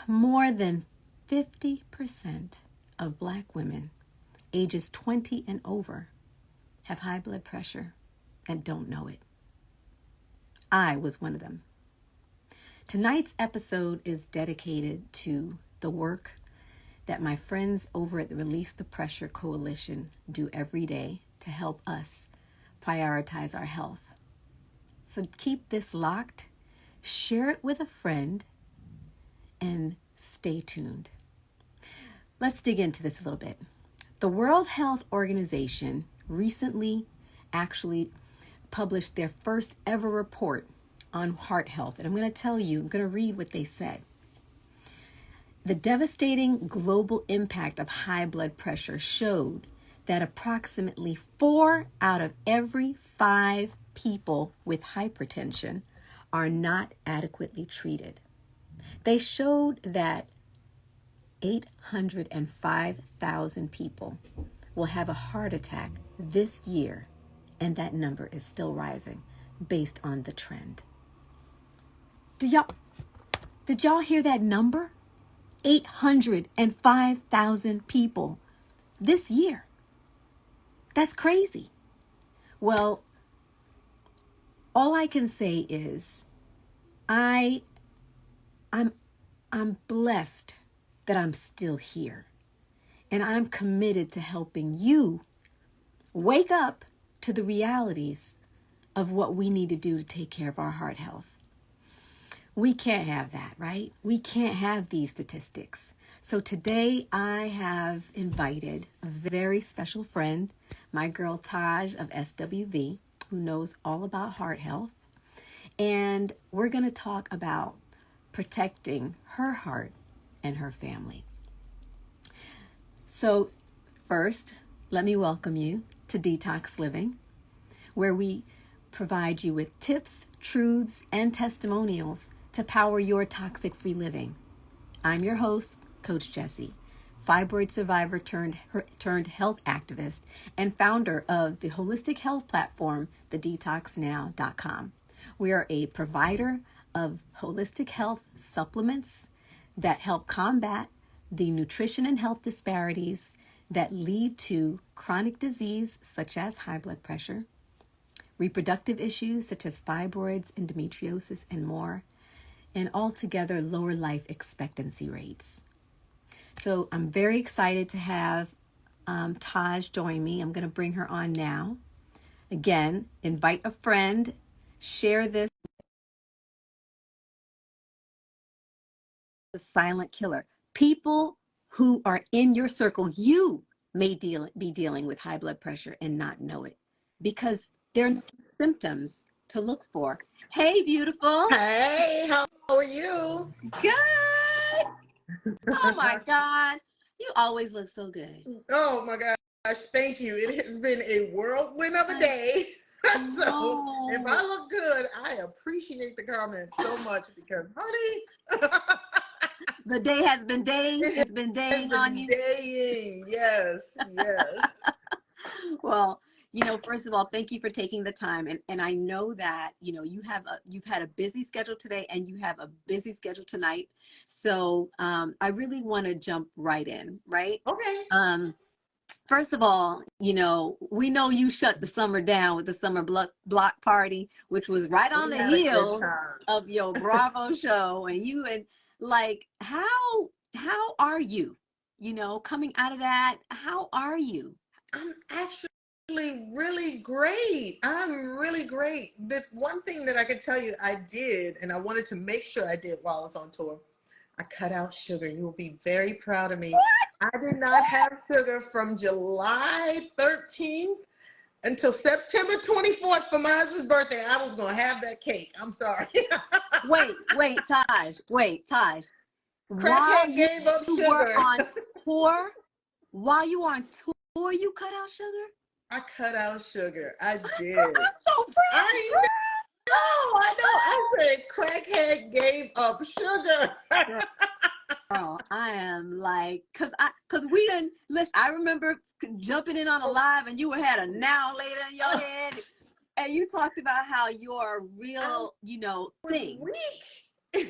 More than 50% of Black women ages 20 and over have high blood pressure and don't know it. I was one of them. Tonight's episode is dedicated to the work that my friends over at the Release the Pressure Coalition do every day to help us prioritize our health. So keep this locked, share it with a friend, and stay tuned. Let's dig into this a little bit. The World Health Organization recently actually published their first ever report on heart health. And I'm going to read what they said. The devastating global impact of high blood pressure showed that approximately 4 out of every 5 people with hypertension are not adequately treated. They showed that 805,000 people will have a heart attack this year, and that number is still rising based on the trend. Did y'all hear that number? 805,000 people this year. That's crazy. Well, all I can say is I'm blessed that I'm still here, and I'm committed to helping you wake up to the realities of what we need to do to take care of our heart health. We can't have that, right? We can't have these statistics. So today I have invited a very special friend, my girl Taj of SWV, who knows all about heart health. And we're going to talk about protecting her heart and her family. So first, let me welcome you to DETOX Living, where we provide you with tips, truths, and testimonials to power your toxic-free living. I'm your host, Coach Gessie, fibroid survivor turned health activist and founder of the holistic health platform, thedetoxnow.com. We are a provider of holistic health supplements that help combat the nutrition and health disparities that lead to chronic disease such as high blood pressure, reproductive issues such as fibroids, endometriosis, and more, and altogether lower life expectancy rates. So I'm very excited to have Taj join me. I'm going to bring her on now. Again, invite a friend, share this. The silent killer. People who are in your circle, you may be dealing with high blood pressure and not know it because there are no symptoms to look for. Hey, beautiful. Hey, how are you? Good. Oh my God. You always look so good. Oh my gosh, thank you. It has been a whirlwind of a day. So if I look good, I appreciate the comments so much because, honey, the day has been daying. It's been daying on you. Daying, yes. Well, first of all, thank you for taking the time. And I know that, you've had a busy schedule today and you have a busy schedule tonight. So I really want to jump right in, right? Okay. First of all, we know you shut the summer down with the summer block party, which was right on the heels of your Bravo show. And how are you, coming out of that? How are you? I'm actually really great. I'm really great. The one thing that I can tell you I did, and I wanted to make sure I did while I was on tour, I cut out sugar. You will be very proud of me. What? I did not have sugar from July 13th until September 24th for my husband's birthday. I was going to have that cake. I'm sorry. Wait, Taj. Crackhead gave up sugar. While you were on tour, you cut out sugar? I cut out sugar. I did. I'm so proud. I know. I said crackhead gave up sugar. Girl, I am like, cause we didn't listen. I remember jumping in on a live and you had a now later in your head, and you talked about how you're a real, thing. Weak.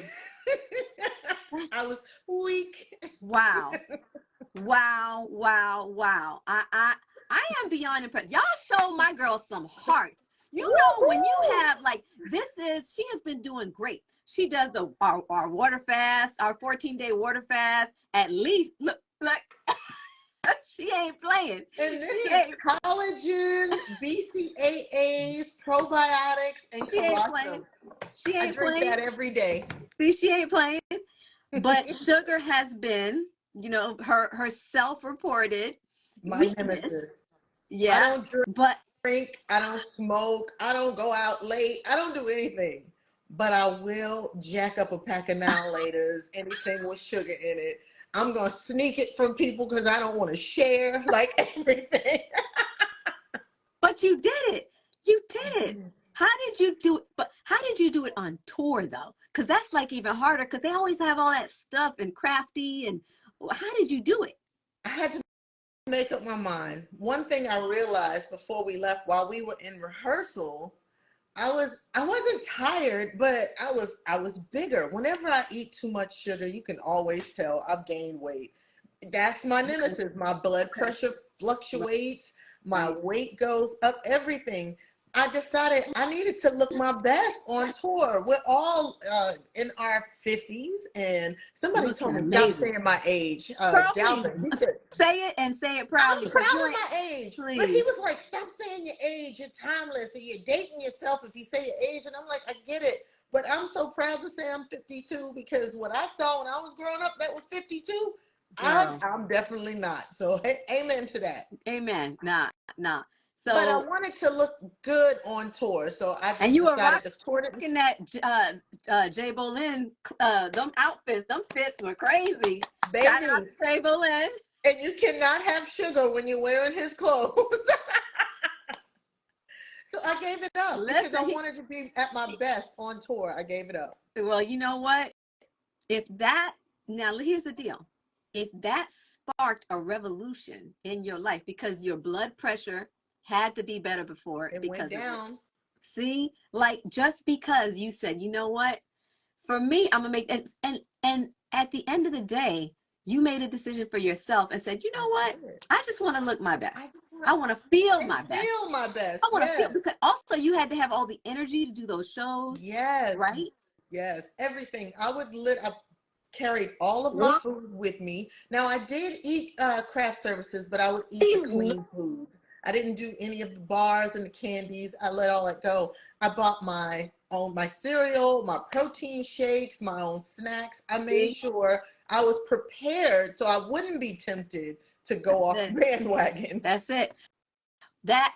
I was weak. Wow. Wow, wow, wow. I am beyond impressed. Y'all show my girl some hearts. You know, when you Woo-hoo! have like she has been doing great. She does our water fast, our 14-day water fast. At least look, she ain't playing. And this She is ain't collagen, BCAAs, probiotics, and she ain't playing. colostrum. She I ain't drink playing. that every day. See, she ain't playing. But sugar has been, her self-reported My weakness. nemesis. I Yeah. don't But drink, I don't smoke, I don't go out late, I don't do anything. But I will jack up a pack of now laters, anything with sugar in it. I'm gonna sneak it from people because I don't want to share like everything. But you did it. You did it. How did you do it? But how did you do it on tour though? Because that's like even harder because they always have all that stuff and crafty. And how did you do it? I had to make up my mind. One thing I realized before we left, while we were in rehearsal, I wasn't tired, but I was bigger. Whenever I eat too much sugar, you can always tell I've gained weight. That's my nemesis. My blood pressure fluctuates, my Right. weight goes up, everything. I decided I needed to look my best on tour. We're all in our 50s, and somebody Looking told me stop amazing. saying my age. Girl, please Dalvin, he said, say it and say it I'm proudly because proud you of ain't, my age. But he please. was like, stop saying your age. You're timeless. And you're dating yourself if you say your age. And I'm like, I get it. But I'm so proud to say I'm 52 because what I saw when I was growing up, that was 52. Girl. I'm definitely not. So amen to that. Amen. Nah. But I So, wanted to look good on tour. So I and just you were decided the tour didn't. rocking that Jay Bolin, them outfits, them fits were crazy. Shout out Baby. to Jay Bolin. And you cannot have sugar when you're wearing his clothes. So I gave it up because I Listen, wanted to be at my best on tour. I gave it up. well, you know what? If that, now here's the deal. If that sparked a revolution in your life because your blood pressure had to be better before It went because of it. down. See, like just because you said, you know what? For me, I'm gonna make and at the end of the day, you made a decision for yourself and said, you know what? I just want to look my I best. just want I want to feel and my best. feel my best. I want to feel Yes. because also you had to have all the energy to do those shows, Yes. right? Yes. Everything. I carried all of my What? food with me. Now I did eat craft services, but I would eat the Please. clean food. I didn't do any of the bars and the candies. I let all that go. I bought my cereal, my protein shakes, my own snacks. I made sure I was prepared so I wouldn't be tempted to go That's off the it. bandwagon. That's it.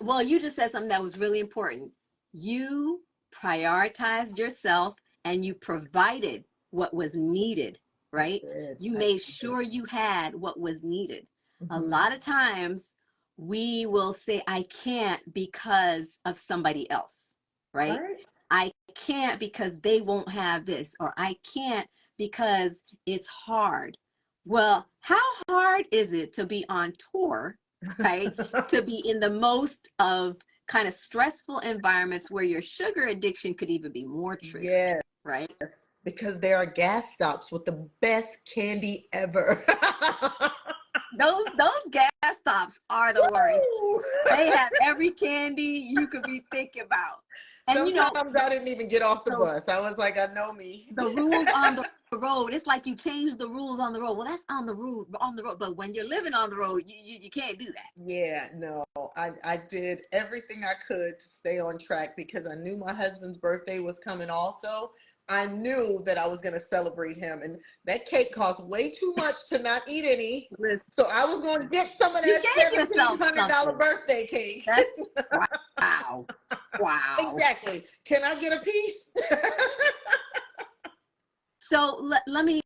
Well, you just said something that was really important. You prioritized yourself and you provided what was needed, I right? did. You I made did. sure you had what was needed. A Mhm. lot of times we will say, I can't because of somebody else, right? Right? I can't because they won't have this, or I can't because it's hard. Well, how hard is it to be on tour, right? To be in the most of kind of stressful environments where your sugar addiction could even be more triggered, Yeah, right? because there are gas stops with the best candy ever. Those gas stops are the worst. Woo! They have every candy you could be thinking about. And Sometimes I didn't even get off the so bus. I was like, I know me. the rules on the road, it's like you change the rules on the road. Well, that's on the road. But when you're living on the road, you can't do that. Yeah, no, I did everything I could to stay on track because I knew my husband's birthday was coming also. I knew that I was going to celebrate him, and that cake cost way too much to not eat any. Listen, So I was going to get some of you that gave yourself $1,700 something. birthday cake. That's wow. Wow. Exactly. Can I get a piece? So let me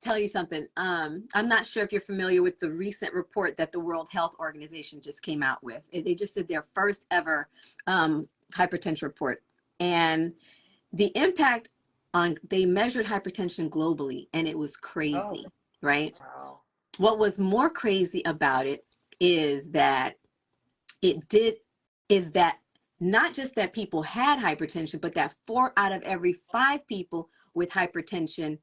tell you something. I'm not sure if you're familiar with the recent report that the World Health Organization just came out with. They just did their first ever hypertension report. And the impact they measured hypertension globally, and it was Oh, crazy, right? wow. What was more crazy about it is that it did, is that not just that people had hypertension, but that 4 out of every 5 people with hypertension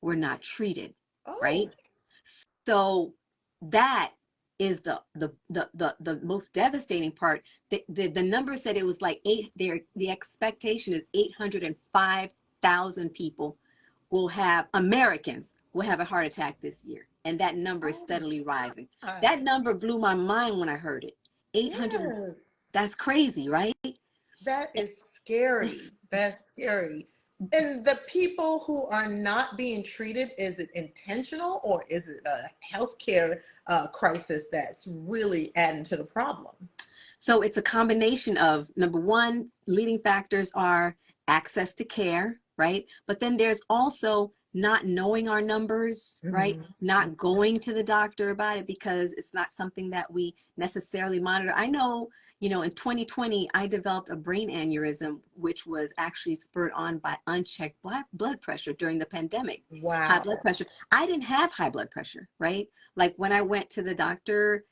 were not treated, right? Oh, So that is the most devastating part. The number said it was like the expectation is 805,000 people Americans will have a heart attack this year. And that number is oh my steadily rising. That God. number blew my mind when I heard it. 800, Yes. that's crazy, right? That is scary. That's scary. And the people who are not being treated, is it intentional or is it a healthcare crisis that's really adding to the problem? So it's a combination of, number one, leading factors are access to care, right? But then there's also not knowing our numbers, right? Mhm. Not going to the doctor about it because it's not something that we necessarily monitor. I know, in 2020, I developed a brain aneurysm, which was actually spurred on by unchecked blood pressure during the pandemic. High blood Wow. pressure. I didn't have high blood pressure, right? Like when I went to the doctor,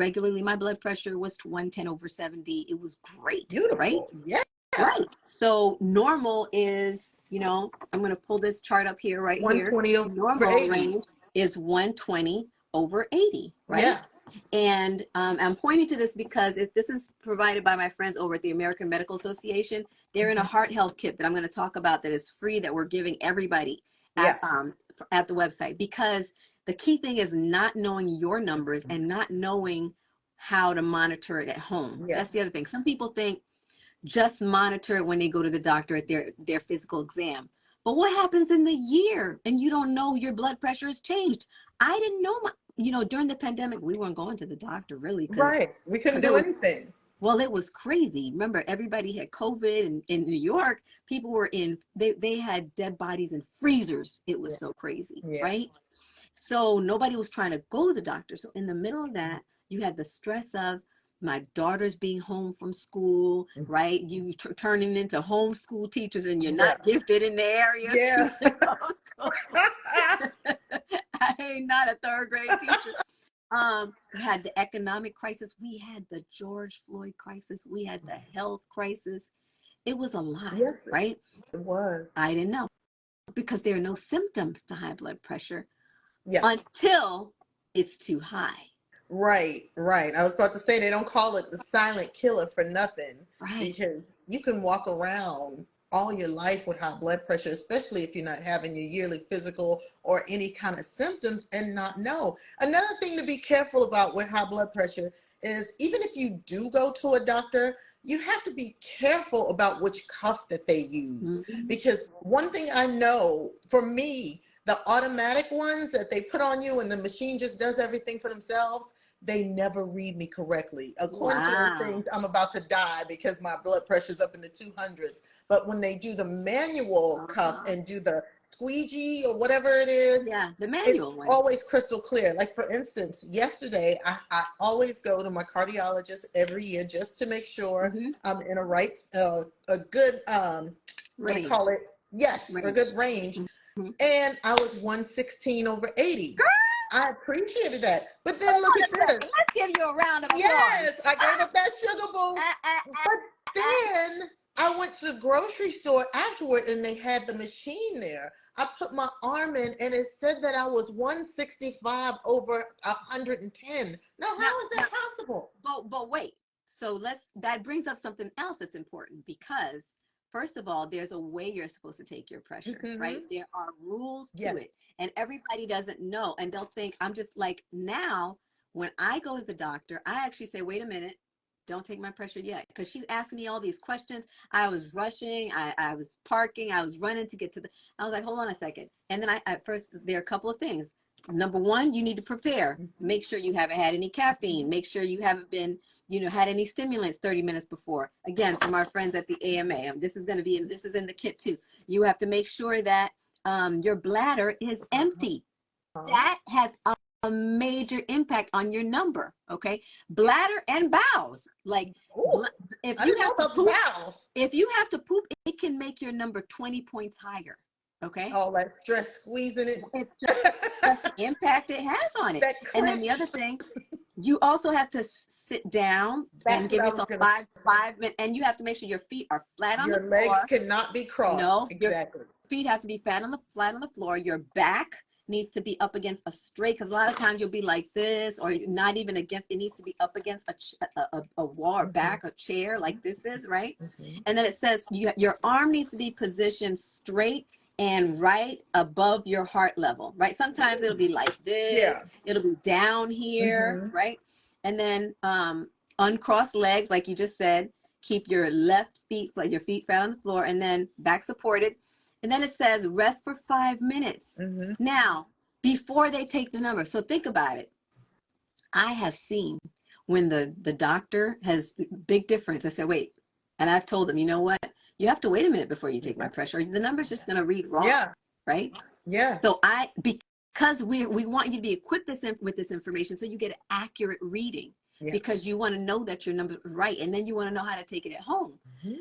regularly, my blood pressure was 110/70. It was great, right? Beautiful. Yeah. Right. So normal is, I'm going to pull this chart up here, right here. 120 over Normal 80. range is 120/80, right? Yeah. And I'm pointing to this because this is provided by my friends over at the American Medical Association. They're in a Mhm. heart health kit that I'm going to talk about that is free, that we're giving everybody Yeah. at the website, because the key thing is not knowing your numbers and not knowing how to monitor it at home. Yeah. That's the other thing. Some people think just monitor it when they go to the doctor at their physical exam. But what happens in the year and you don't know your blood pressure has changed? I didn't know during the pandemic, we weren't going to the doctor really because Right. We couldn't it do was, anything. well, it was crazy. Remember, everybody had COVID, and in New York, people were they had dead bodies in freezers. It was Yeah. so crazy, Yeah. right? So nobody was trying to go to the doctor. So in the middle of that, you had the stress of my daughters being home from school, right? You turning into homeschool teachers and you're Yeah. not gifted in the area of Yeah. teaching homeschool. I ain't not a third grade teacher. We had the economic crisis. We had the George Floyd crisis. We had the health crisis. It was a lot, Yes, right? it was. I didn't know because there are no symptoms to high blood pressure Yeah. until it's too high. Right, right. I was about to say they don't call it the silent killer for nothing, Right. because you can walk around all your life with high blood pressure, especially if you're not having your yearly physical or any kind of symptoms, and not know. Another thing to be careful about with high blood pressure is, even if you do go to a doctor, you have to be careful about which cuff that they use. Mm-hmm. Because one thing I know, for me, the automatic ones that they put on you and the machine just does everything for themselves, they never read me correctly. According to everything, I'm about to die because my blood pressure's up in the 200s. But when they do the manual cuff and do the squeegee or whatever it is, Yeah, the it's manual one. always crystal clear. Like, for instance, yesterday, I always go to my cardiologist every year just to make sure I'm in a good, what do you Range. call it? Yes, a Range. good range. And I was 116/80. Girl, I appreciated that. But then hold look on at a this. second. Let's give you a round of applause. Yes, I gave up that sugar boo. But then I went to the grocery store afterward and they had the machine there. I put my arm in and it said that I was 165/110. Now, how is that possible? But wait. So that brings up something else that's important, because first of all, there's a way you're supposed to take your pressure, right? There are rules to it, and everybody doesn't know, and they'll think I'm just like, now when I go to the doctor, I actually say, wait a minute, don't take my pressure yet, because she's asking me all these questions. I was rushing, I was parking, I was running to get to I was like, hold on a second. And then at first, there are a couple of things. Number one, you need to prepare. Make sure you haven't had any caffeine. Make sure you haven't been, had any stimulants 30 minutes before. Again, from our friends at the AMA, this is in the kit too. You have to make sure that your bladder is empty. That has a major impact on your number. Okay, bladder and bowels. Like, if you have to poop, it can make your number 20 points higher. Okay. All that stress squeezing it. It's just the impact it has on it. And then the other thing, You also have to sit down That's and what give I was yourself gonna. 5 minutes, and you have to make sure your feet are flat on the Your legs floor. cannot be crossed. No, your Exactly. feet have to be flat on the floor. Your back needs to be up against a straight, because a lot of times you'll be like this, or not even against. It needs to be up against a wall or back, a chair like this is, right? And then it says your arm needs to be positioned straight and right above your heart level, right? Sometimes it'll be like this, Yeah. it'll be down here, right? And then uncrossed legs, like you just said. Keep your left feet, like your feet flat on the floor, and then back supported. And then it says rest for 5 minutes. Now, before they take the number. So think about it. I have seen when the doctor has big difference. I said, wait. And I've told them, you know what? You have to wait a minute before you take my pressure. The number's just going to read wrong. Yeah. Right? Yeah. So because we want you to be equipped with this information so you get an accurate reading. Yeah. Because you want to know that your number is right, and then you want to know how to take it at home.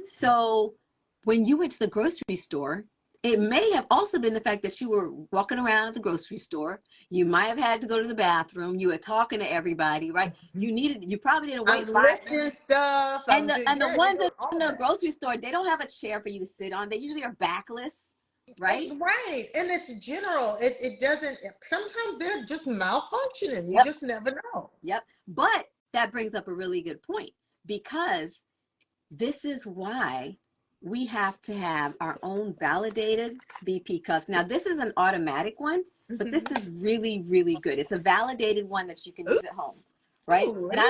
So when you went to the grocery store, it may have also been the fact that you were walking around at the grocery store. You might have had to go to the bathroom. You were talking to everybody, right? You probably didn't wait 5 minutes. I'm lifting stuff. And the ones in the grocery store, they don't have a chair for you to sit on. They usually are backless. Right. Right. And it's general. It doesn't, sometimes they're just malfunctioning. You just never know. Yep. But that brings up a really good point, because this is why we have to have our own validated BP cuffs. Now, this is an automatic one, but this is really, really good. It's a validated one that you can use at home. Right. Ooh, and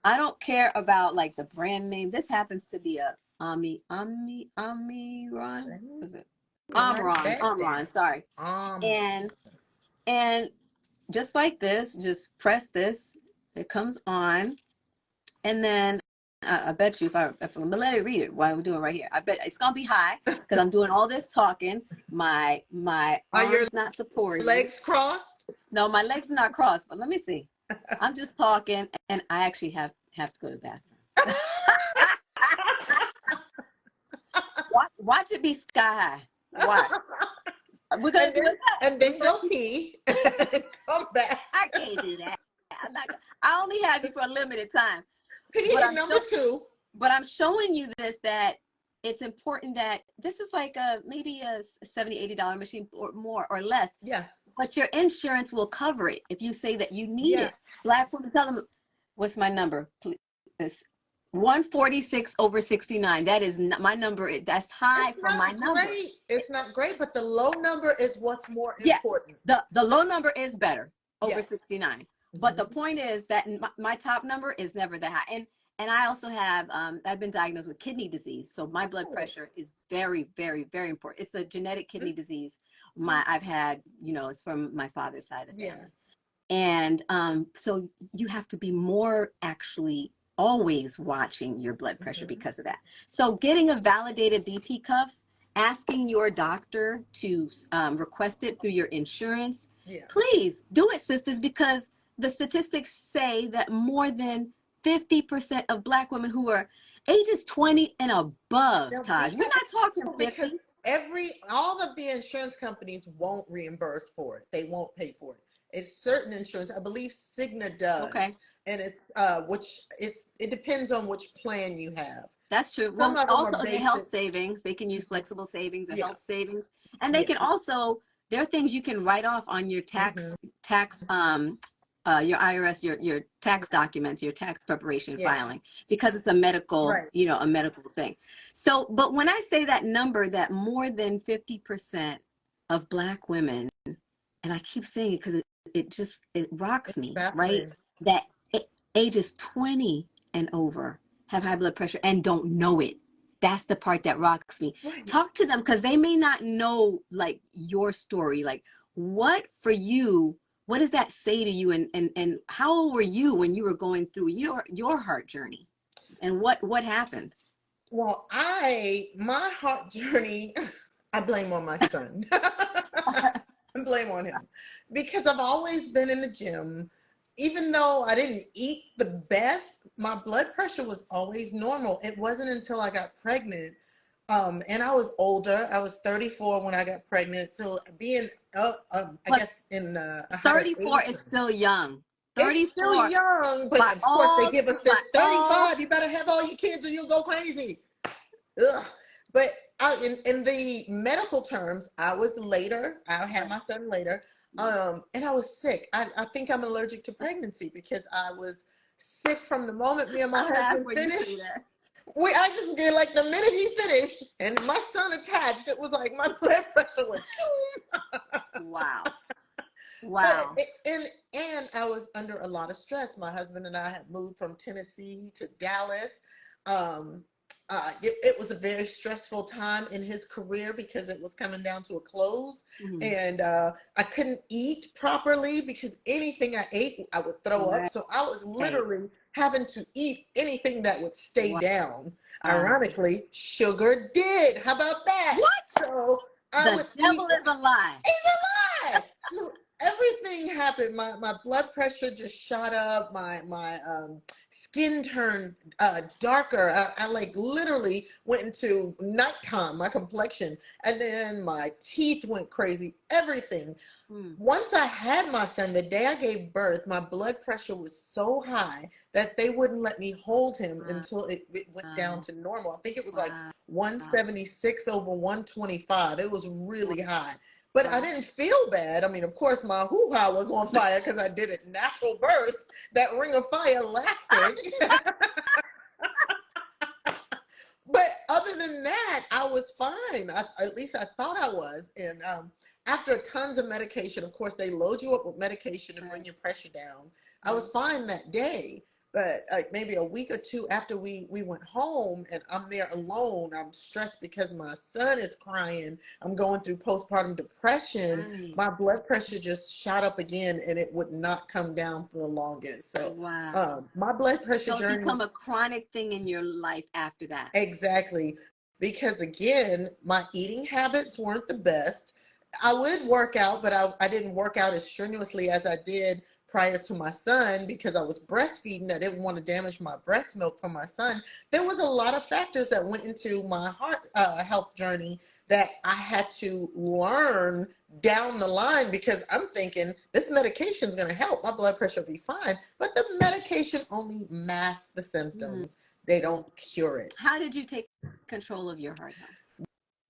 I don't care about like the brand name. This happens to be a Omron. Was it? Omron, sorry. And just like this, just press this, it comes on, and then I bet you if I'm gonna let it read it while I'm doing it right here, I bet it's gonna be high because I'm doing all this talking. My arms not supporting. Legs crossed? No, my legs are not crossed, but let me see. I'm just talking, and I actually have to go to the bathroom. Watch it be sky high. Watch. We're gonna do it. And then go pee. Come back. I can't do that. I only have you for a limited time. Pee is number 2. But I'm showing you this, that it's important that this is like maybe a $70, $80 machine or more or less. Yeah. But your insurance will cover it if you say that you need it. Black women, tell them, what's my number? Please. 146/69. That is my number. That's high for my number. It's not great, but the low number is what's more important. The low number is better, over 69. But the point is that my top number is never that high. And I also have, I've been diagnosed with kidney disease. So my blood pressure is very, very, very important. It's a genetic kidney disease. I've had, it's from my father's side of the family. And so you have to be more actually always watching your blood pressure because of that. So getting a validated BP cuff, asking your doctor to request it through your insurance. Please do it, sisters, because the statistics say that more than 50% of Black women who are ages 20 and above, Taj, we're not talking 50. All of the insurance companies won't reimburse for it. They won't pay for it. It's certain insurance. I believe Cigna does. Okay. And it's it depends on which plan you have. That's true. Well, also the health savings, they can use flexible savings or health savings, and they can also, there are things you can write off on your tax your IRS, your tax documents, your tax preparation filing, because it's a medical, a medical thing. So, but when I say that number, that more than 50% of Black women, and I keep saying it because it rocks me, right? That ages 20 and over have high blood pressure and don't know it. That's the part that rocks me. Talk to them, because they may not know like your story. Like, what for you, what does that say to you? And how old were you when you were going through your heart journey? And what happened? Well, my heart journey, I blame on my son. I blame on him, because I've always been in the gym. Even though I didn't eat the best, my blood pressure was always normal. It wasn't until I got pregnant, and I was older. I was 34 when I got pregnant. So being, I guess in 34 is still young. It's still 34. young, but By of course they all, give us this by all. 35. You better have all your kids or you'll go crazy. Ugh. But in the medical terms, I was later. I had my son later, and I was sick. I think I'm allergic to pregnancy because I was sick from the moment me and my I laugh husband when you say finished. that. I just get like the minute he finished and my son attached, it was like my blood pressure went. Wow. But Wow. and I was under a lot of stress. My husband and I had moved from Tennessee to Dallas. Um, it was a very stressful time in his career because it was coming down to a close, Mhm. and I couldn't eat properly because anything I ate, I would throw up. Right. So I was literally having to eat anything that would stay Wow. down. Ironically, sugar did. How about that? What? So I The would eat. devil is a lie. It's a lie. So everything happened. My blood pressure just shot up. My skin turned darker. I like literally went into nighttime. My complexion, and then my teeth went crazy. Everything. Mm. Once I had my son, the day I gave birth, my blood pressure was so high that they wouldn't let me hold him until it went down Wow. to normal. I think it was like Wow. 176 over 125. It was Wow. really high. But I didn't feel bad. I mean, of course, my hoo-ha was on fire because I did it natural birth. That ring of fire lasted. But other than that, I was fine. At least I thought I was. And after tons of medication, of course, they load you up with medication to bring your pressure down. I was fine that day. But maybe a week or two after we went home and I'm there alone, I'm stressed because my son is crying. I'm going through postpartum depression. Right. My blood pressure just shot up again and it would not come down for the longest. So Wow. my blood pressure So it journey. become a chronic thing in your life after that. Exactly. Because again, my eating habits weren't the best. I would work out, but I didn't work out as strenuously as I did prior to my son because I was breastfeeding. I didn't want to damage my breast milk for my son. There was a lot of factors that went into my heart health journey that I had to learn down the line because I'm thinking this medication is going to help. My blood pressure will be fine. But the medication only masks the Mhm. symptoms. They don't cure it. How did you take control of your heart health?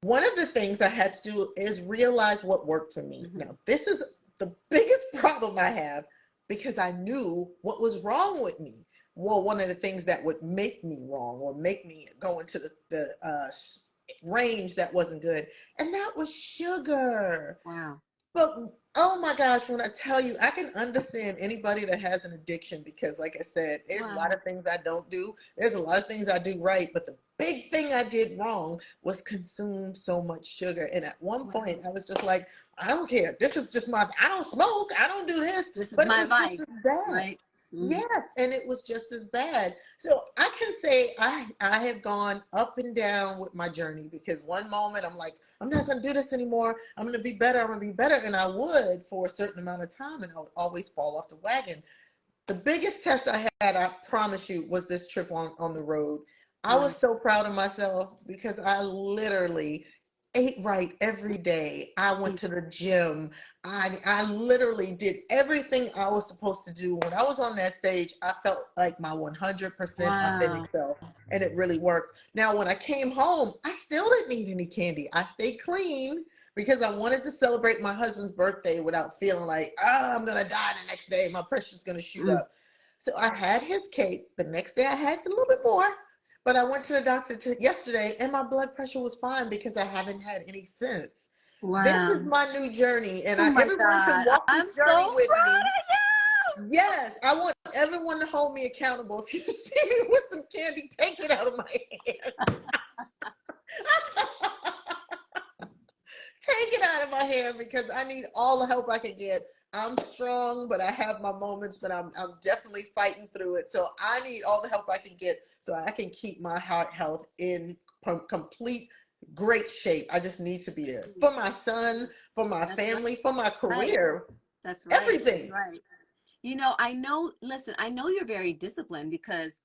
One of the things I had to do is realize what worked for me. Mhm. Now, this is the biggest problem I have because I knew what was wrong with me. Well, one of the things that would make me wrong or make me go into the range that wasn't good, and that was sugar. Wow. But oh my gosh, when I tell you, I can understand anybody that has an addiction because, like I said, there's a lot Wow. of things I don't do. There's a lot of things I do right, but the big thing I did wrong was consume so much sugar. And at one Wow. point, I was just like, I don't care. This is just my. I don't smoke. I don't do this. This is But it my was just vice, as bad. right? Mhm. Yes, and it was just as bad. So I can say I have gone up and down with my journey because one moment I'm like, I'm not going to do this anymore. I'm going to be better. I'm going to be better. And I would for a certain amount of time and I would always fall off the wagon. The biggest test I had, I promise you, was this trip on the road. I Wow. was so proud of myself because I literally ate right every day. I went Mm. to the gym. I literally did everything I was supposed to do. When I was on that stage, I felt like my 100% authentic Wow. self, and it really worked. Now, when I came home, I still didn't eat any candy. I stayed clean because I wanted to celebrate my husband's birthday without feeling like, I'm going to die the next day. My pressure's going to shoot Mm. up. So I had his cake. The next day I had a little bit more, but I went to the doctor yesterday and my blood pressure was fine because I haven't had any since. This is Wow. my new journey and Oh my everyone can God. walk this I'm journey so with me. proud of Yes, I want everyone to hold me accountable. If you see me with some candy, take it out of my hand. Take it out of my hand because I need all the help I can get. I'm strong, but I have my moments, but I'm definitely fighting through it. So I need all the help I can get so I can keep my heart health in complete great shape. I just need to be there you. for my son, for my That's right. family, for my Right. career, That's right. That's everything. right. Listen, I know you're very disciplined because,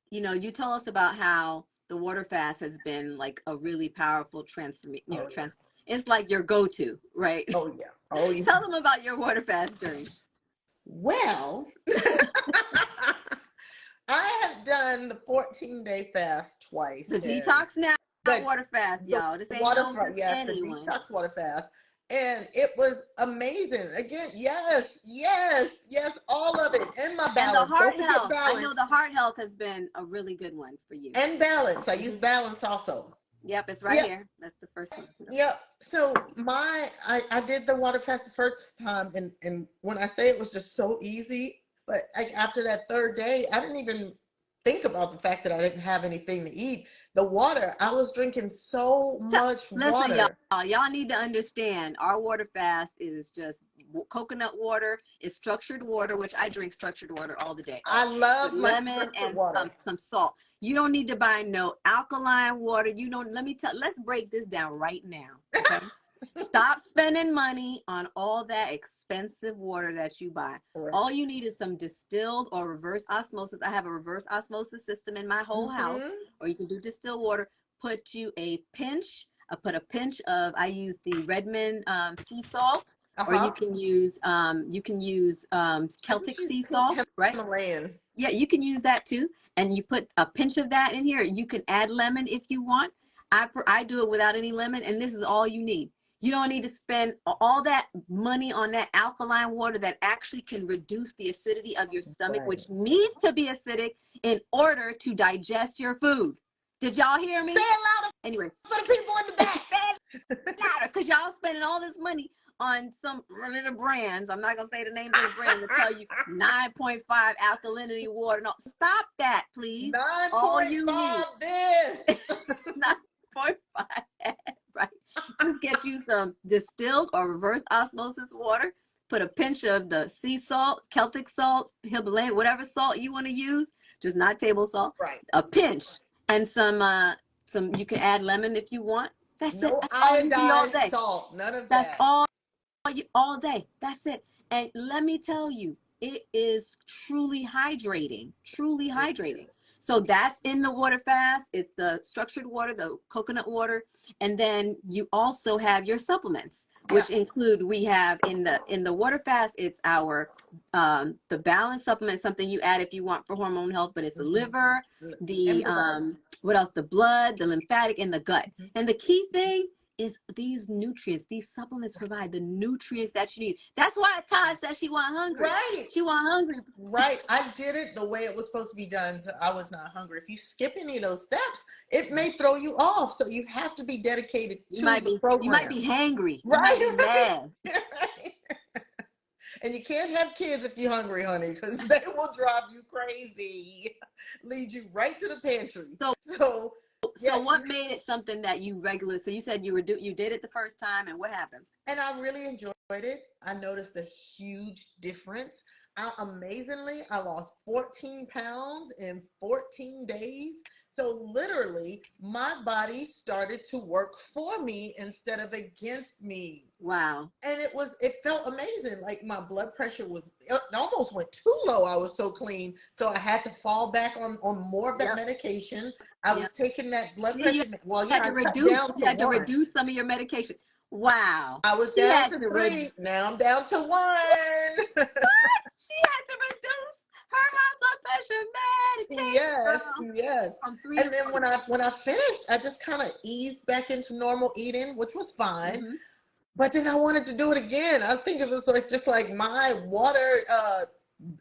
you told us about how the water fast has been like a really powerful transformation, Oh yeah. it's like your go-to, right? Oh yeah. Oh yeah. Tell them about your water fast journey. Well, I have done the 14-day fast twice. The And detox now, the water fast, the y'all. This ain't water no fast, just yes, the anyone. detox water fast. And it was amazing. Again, yes, yes, yes, all of it. And my And the balance. Don't heart forget health. I know balance. the heart health has been a really good one for you. And balance. I use Mhm. balance also. Yep, it's right Yeah, here. That's the first one. Yep. yeah. So I did the water fast the first time, and when I say it was just so easy, but like after that third day, I didn't even think about the fact that I didn't have anything to eat. The water, I was drinking so much Listen, y'all. water. Y'all need to understand our water fast is just coconut water. It's structured water, which I drink structured water all the day, I with love my lemon structured and water. some salt. You don't need to buy no alkaline water. You don't. Let's break this down right now. Okay. Stop spending money on all that expensive water that you buy. Correct. All you need is some distilled or reverse osmosis. I have a reverse osmosis system in my whole house, or you can do distilled water. Put a pinch of, I use the Redmond sea salt, or Uh-huh. you can use I just Celtic use sea pink salt, right? Himalayan. Yeah, you can use that too. And you put a pinch of that in here. You can add lemon if you want. I do it without any lemon, and this is all you need. You don't need to spend all that money on that alkaline water that actually can reduce the acidity of your stomach, Right. which needs to be acidic in order to digest your food. Did y'all hear me? Say it louder Anyway, for the people in the back. because y'all spending all this money on some little brands. I'm not gonna say the names of the brands to tell you 9.5 alkalinity water. No, stop that, please. All you need 9.5 this. 9.5, right? Just get you some distilled or reverse osmosis water. Put a pinch of the sea salt, Celtic salt, Himalayan, whatever salt you want to use, just not table salt. Right. A pinch, and some. You can add lemon if you want. That's it. No That's all you need all iodized day. salt. None of That's that. all day. That's it. And let me tell you, it is truly hydrating. Truly It hydrating. is. So that's in the water fast. It's the structured water, the coconut water, and then you also have your supplements, Yeah. which include, we have in the water fast. It's our the balance supplement, something you add if you want for hormone health, but it's the liver, the And blood. what else? The blood, the lymphatic, and the gut. Mhm. And the key thing is these nutrients. These supplements provide the nutrients that you need. That's why Taj said she wasn't hungry. Right. She wasn't hungry. Right. I did it the way it was supposed to be done, so I was not hungry. If you skip any of those steps, it may throw you off. So you have to be dedicated to the You might program. be hangry. You might Right. be mad. Right. And you can't have kids if you're hungry, honey, because they will drive you crazy, lead you right to the pantry. So yeah, So what made it something that you regularly? So you said you did it the first time, and what happened? and I really enjoyed it. I noticed a huge difference. Amazingly, I lost 14 pounds in 14 days. So literally, my body started to work for me instead of against me. Wow. And it felt amazing. Like my blood pressure it almost went too low. I was so clean. So I had to fall back on more of that Yep. medication. I was Yep. taking that blood Yeah, you pressure. Well, had yeah, I to cut reduce. down You to had to one. reduce some of your medication. Wow. I was She down had to to 3. Now I'm down to 1. She had to reduce her high blood pressure medication, Yes, girl, yes. from 3 And to then when I finished, I just kind of eased back into normal eating, which was fine. Mhm. But then I wanted to do it again. I think it was like just like my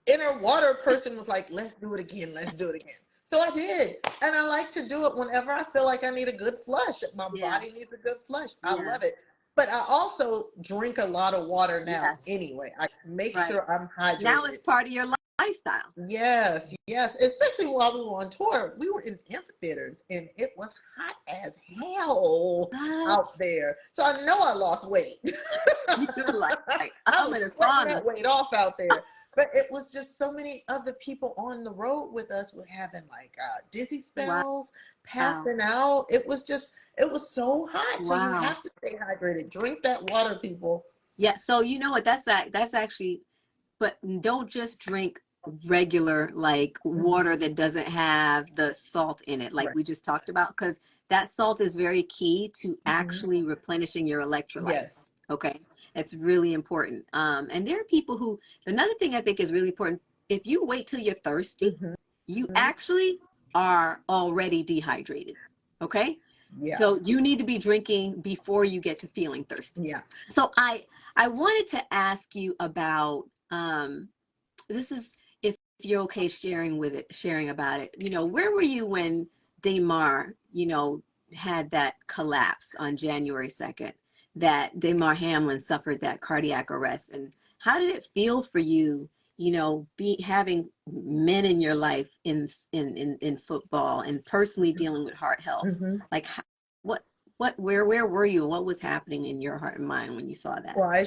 inner water person was like, let's do it again, let's do it again. So I did. And I like to do it whenever I feel like I need a good flush. My Yeah. body needs a good flush. I Yeah. love it. But I also drink a lot of water now Yes. anyway. I make Right. sure I'm Now hydrated. it's part of your lifestyle. Yes, yes. Especially while we were on tour. We were in amphitheaters and it was hot as hell What? out there. So I know I lost weight. You were like, I I'm was in a sweating sauna. that weight off out there. But it was just so many other people on the road with us were having like dizzy Wow. spells, passing out. It was so hot. So you Wow. have to stay hydrated. Drink that water, people. Yeah. So you know what? That's actually, but don't just drink regular like water that doesn't have the salt in it, like Right. we just talked about, because that salt is very key to Mhm. actually replenishing your electrolytes. Yes. Okay. It's really important. And there are people who, another thing I think is really important, if you wait till you're thirsty, Mm-hmm. you actually are already dehydrated. Okay? Yeah. So you need to be drinking before you get to feeling thirsty. Yeah. So I wanted to ask you about this is, if you're okay sharing about it. You know, where were you when Damar, you know, had that collapse on January 2nd, that Damar Hamlin suffered that cardiac arrest, and how did it feel for you, you know, be having men in your life in football and personally dealing with heart health? Mm-hmm. Like what where were you, and what was happening in your heart and mind when you saw that? Well, as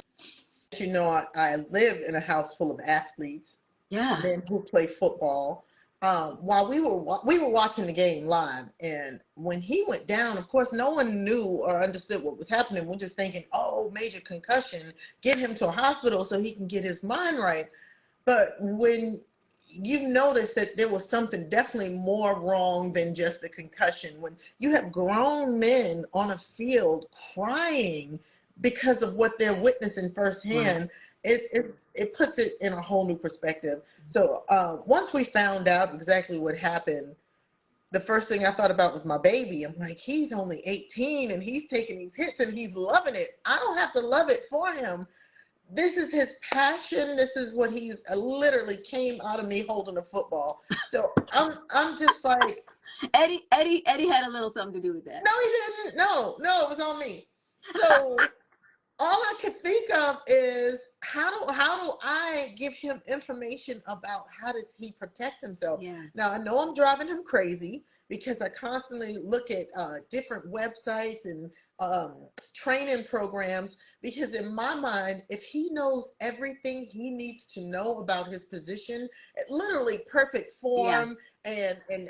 you know, I live in a house full of athletes, Yeah. men who play football. While we were watching the game live, and when he went down, of course, no one knew or understood what was happening. We're just thinking, oh, major concussion, get him to a hospital so he can get his mind right. But when you notice that there was something definitely more wrong than just a concussion, when you have grown men on a field crying because of what they're witnessing Right. firsthand, it puts it in a whole new perspective. So once we found out exactly what happened, the first thing I thought about was my baby. I'm like, he's only 18 and he's taking these hits and he's loving it. I don't have to love it for him. This is his passion. This is what he's literally came out of me holding a football. So I'm just like, Eddie had a little something to do with that. no, he didn't. No, it was on me. So all I could think of is how do I give him information about how does he protect himself? Yeah. Now I know I'm driving him crazy because I constantly look at different websites and training programs, because in my mind, if he knows everything he needs to know about his position, literally perfect Yeah. form and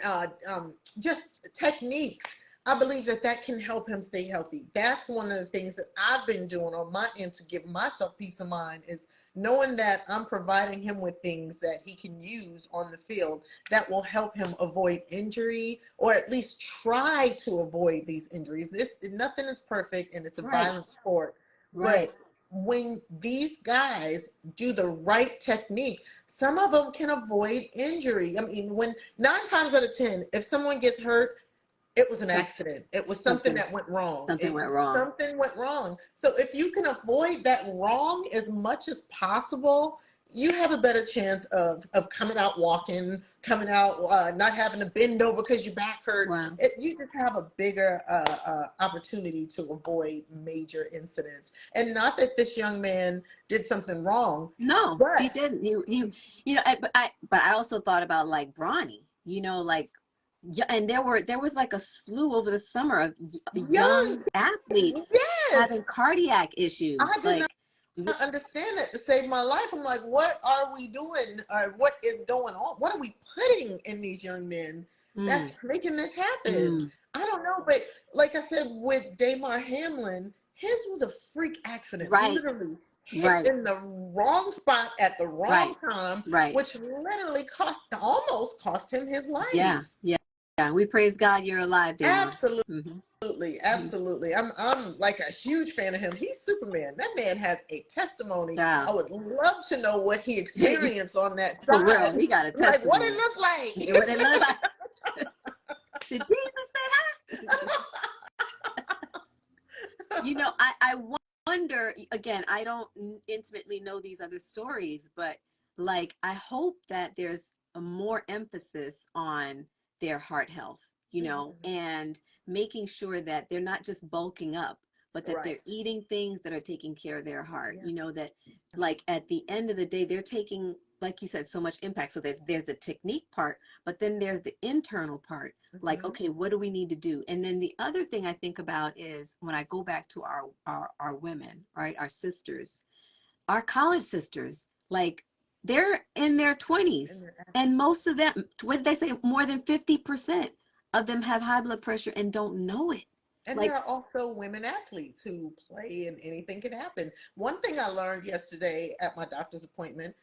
just techniques, I believe that that can help him stay healthy. That's one of the things that I've been doing on my end to give myself peace of mind, is knowing that I'm providing him with things that he can use on the field that will help him avoid injury, or at least try to avoid these injuries. Nothing is perfect and it's a Right. violent sport. Right. But when these guys do the right technique, some of them can avoid injury. I mean, when 9 times out of 10, if someone gets hurt, it was an accident. It was something that went wrong. Something went wrong. Something went wrong. So if you can avoid that wrong as much as possible, you have a better chance of coming out walking, coming out not having to bend over because your back hurt. Wow. You just have a bigger opportunity to avoid major incidents. And not that this young man did something wrong. No, But he didn't. He you know, but I also thought about like Bronny, you know, like, yeah, and there was like a slew over the summer of young, young athletes yes, having cardiac issues. I did not Like, understand it to save my life. I'm like, what are we doing? What is going on? What are we putting in these young men that's making this happen? I don't know, but like I said, with Damar Hamlin, his was a freak accident. He right, literally hit right, in the wrong spot at the wrong right, time, right. which literally almost cost him his Yeah, life. yeah, yeah. We praise God you're alive, Damon. Absolutely. Mm-hmm. Absolutely. I'm like a huge fan of him. He's Superman. That man has a testimony. Yeah. I would love to know what he experienced on that For real, side. he got a Like what testimony. it looked like. What it looked like. Did Jesus say that? You know, I wonder, again, I don't intimately know these other stories, but like, I hope that there's a more emphasis on their heart health, you know, and making sure that they're not just bulking up, but that they're Right. eating things that are taking care of their heart, Yeah. you know, that like at the end of the day, they're taking, like you said, so much impact. So that there's the technique part, but then there's the internal part. Like, okay, what do we need to do? And then the other thing I think about is when I go back to our women, right, our sisters, our college sisters, like they're in their 20s, and most of them, what did they say, more than 50% of them have high blood pressure and don't know it. And Like, there are also women athletes who play and anything can happen. One thing I learned yesterday at my doctor's appointment,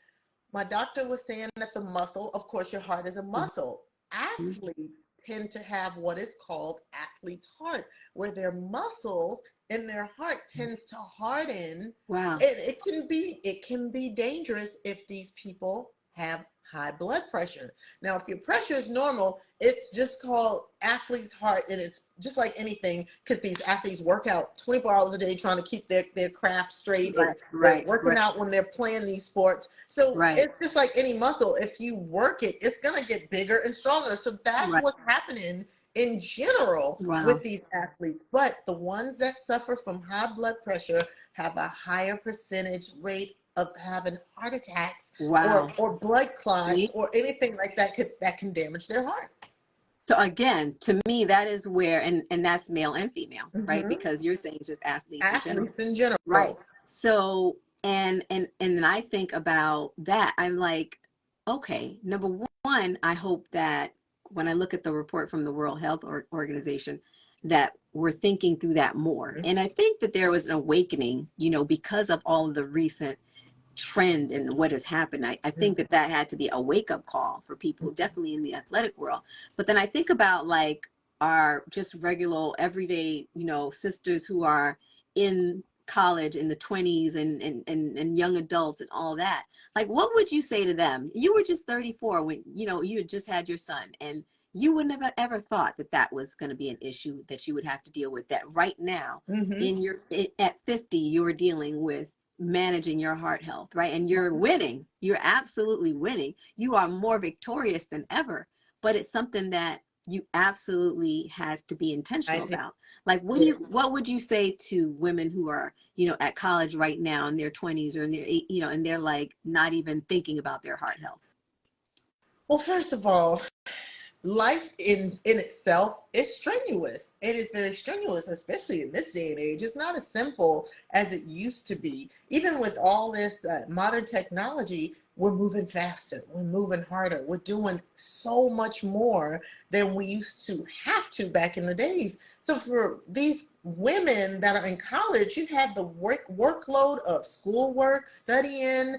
my doctor was saying that the muscle, of course, your heart is a muscle. Athletes tend to have what is called athlete's heart, where their muscle in their heart tends to harden. Wow. And it can be dangerous if these people have high blood pressure. Now, if your pressure is normal, it's just called athlete's heart, and it's just like anything, because these athletes work out 24 hours a day trying to keep their craft straight, and they're working out when they're playing these sports. So it's just like any muscle. If you work it, it's going to get bigger and stronger. So that's what's happening in general with these athletes. But the ones that suffer from high blood pressure have a higher percentage rate of having heart attacks or blood clots or anything like that that can damage their heart. So again, to me, that is where, and that's male and female, right? Because you're saying just athletes in general. Right. So, and I think about that, I'm like, okay, number one, I hope that when I look at the report from the World Health Organization, that we're thinking through that more. And I think that there was an awakening, because of all of the recent trend and what has happened. I think that had to be a wake-up call for people, definitely in the athletic world. But then I think about like our just regular everyday sisters who are in college in the 20s and young adults and all that. Like, what would you say to them? You were just 34 when you had just had your son, and you would never ever thought that was going to be an issue that you would have to deal with. That right now at 50 you're dealing with managing your heart health, right? And you're winning. You're absolutely winning. You are more victorious than ever. But it's something that you absolutely have to be intentional about. Like, what would you say to women who are, at college right now in their 20s or in their, and they're like not even thinking about their heart health? Well, first of all, life in itself is strenuous. It is very strenuous, especially in this day and age. It's not as simple as it used to be. Even with all this modern technology, we're moving faster, we're moving harder, we're doing so much more than we used to have to back in the days. So for these women that are in college, you have the workload of schoolwork, studying.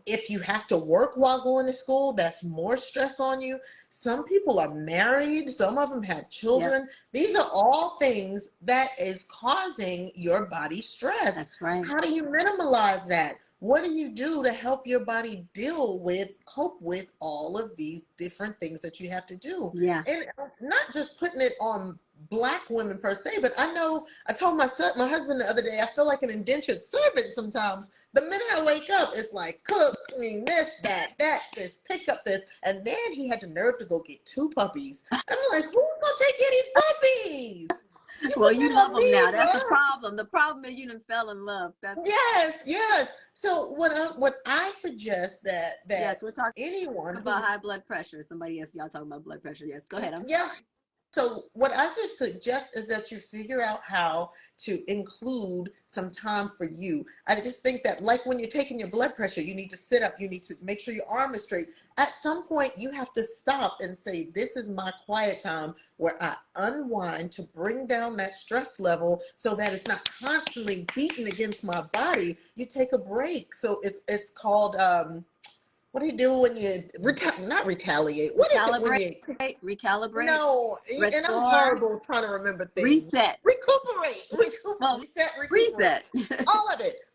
If you have to work while going to school, that's more stress on you. Some people are married. Some of them have children. These are all things that is causing your body stress. That's right. How do you minimize that? What do you do to help your body cope with all of these different things that you have to do? Yeah. And not just putting it on Black women per se, but I told my husband the other day, I feel like an indentured servant sometimes. The minute I wake up, it's like cook, clean this, that, this, pick up this. And then he had the nerve to go get 2 puppies. I'm like, who's going to take care of these puppies? Well, you love them now. That's the problem. The problem is you done fell in love. Yes. So what I suggest that yes, we're talking anyone about high blood pressure. Somebody else, y'all talking about blood pressure. Yes, go ahead. So what I just suggest is that you figure out how to include some time for you. I just think that, like when you're taking your blood pressure, you need to sit up, you need to make sure your arm is straight. At some point, you have to stop and say, this is my quiet time where I unwind to bring down that stress level so that it's not constantly beating against my body. You take a break. So it's called... what do you do when you not retaliate? What is it when you recalibrate? No, restore, and I'm horrible trying to remember things. Reset, recuperate, reset.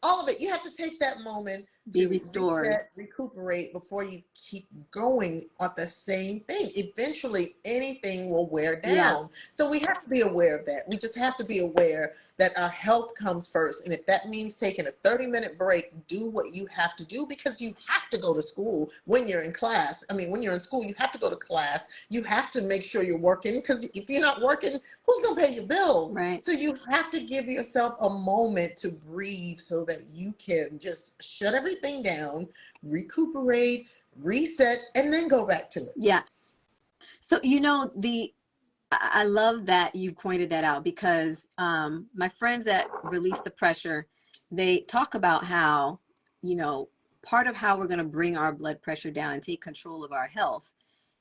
all of it. You have to take that moment be restored, recuperate before you keep going on the same thing. Eventually, anything will wear down. Yeah. So we have to be aware of that. We just have to be aware that our health comes first. And if that means taking a 30-minute break, do what you have to do, because you have to go to school when you're in class. I mean, when you're in school, you have to go to class. You have to make sure you're working, because if you're not working, who's going to pay your bills? Right. So you have to give yourself a moment to breathe so that you can just shut everything down, recuperate, reset, and then go back to it. Yeah. So, I love that you pointed that out, because my friends that release the pressure, they talk about how, part of how we're going to bring our blood pressure down and take control of our health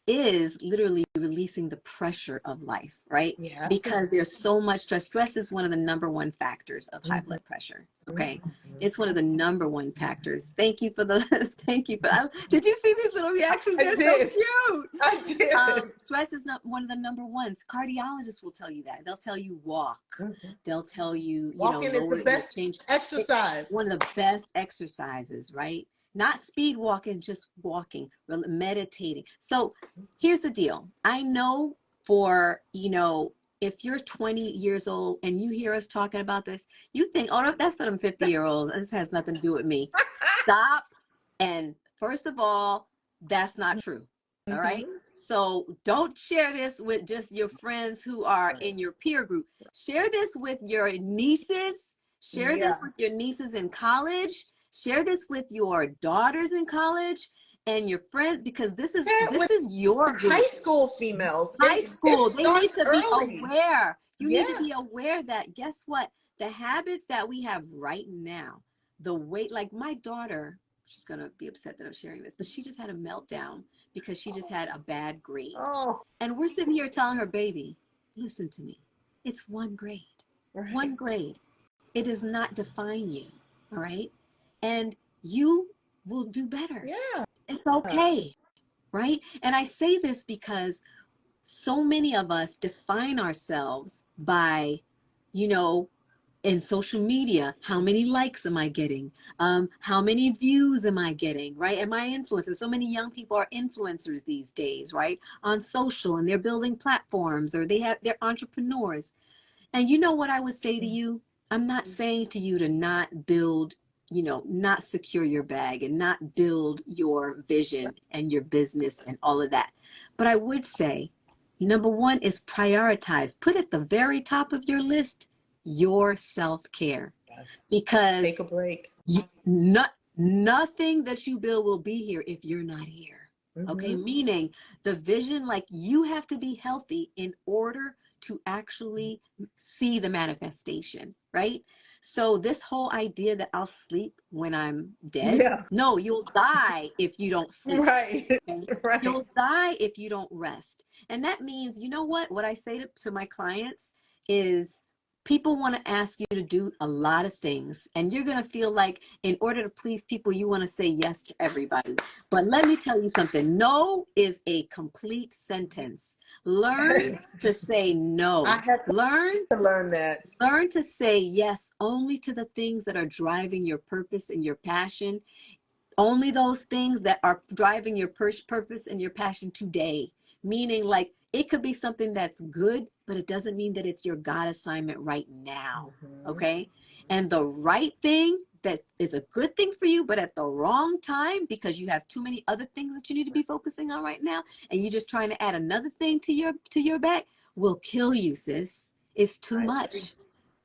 is literally releasing the pressure of life, right? Yeah. Because there's so much stress. Stress is one of the number one factors of high blood pressure. Okay. It's one of the number one factors. Thank you for the, thank you for, did you see these little reactions? I They're so did. cute. I did. Stress is not one of the number ones. Cardiologists will tell you that. They'll tell you walk. They'll tell you, Walking is lower the your best change. exercise. It's one of the best exercises, right? Not speed walking, just walking, meditating. So here's the deal. I know for, if you're 20 years old and you hear us talking about this, you think, oh, no, that's for them 50-year-olds. This has nothing to do with me. Stop. And first of all, that's not true. All right. So don't share this with just your friends who are in your peer group. Share this with your nieces. Share this with your nieces in college. Share this with your daughters in college and your friends, because this is your group. High school females. High school. They need to be early. aware. You need to be aware that, guess what? The habits that we have right now, the weight, like my daughter, she's going to be upset that I'm sharing this, but she just had a meltdown because she just had a bad grade. And we're sitting here telling her, baby, listen to me. It's one grade. One grade. It does not define you. All right. And you will do better. Yeah. It's okay. Right. And I say this because so many of us define ourselves by, in social media, how many likes am I getting? How many views am I getting? Right? Am I influencer? So many young people are influencers these days, right? On social, and they're building platforms, or they're entrepreneurs. And you know what I would say to you? I'm not saying to you to not build, not secure your bag and not build your vision and your business and all of that. But I would say, number one is prioritize. Put at the very top of your list your self-care, because take a break. Nothing that you build will be here if you're not here. Okay, meaning the vision, like, you have to be healthy in order to actually see the manifestation, right? So this whole idea that I'll sleep when I'm dead, no, you'll die if you don't sleep. Right. Okay? Right. You'll die if you don't rest. And that means, you know what I say to my clients is, people want to ask you to do a lot of things, and you're going to feel like in order to please people, you want to say yes to everybody. But let me tell you something. No is a complete sentence. Learn to say no. I have to learn that. Learn to say yes only to the things that are driving your purpose and your passion. Only those things that are driving your purpose and your passion today. Meaning, like, it could be something that's good, but it doesn't mean that it's your God assignment right now. Okay. And the right thing that is a good thing for you, but at the wrong time, because you have too many other things that you need to be focusing on right now, and you're just trying to add another thing to your bag, will kill you, sis. It's too much.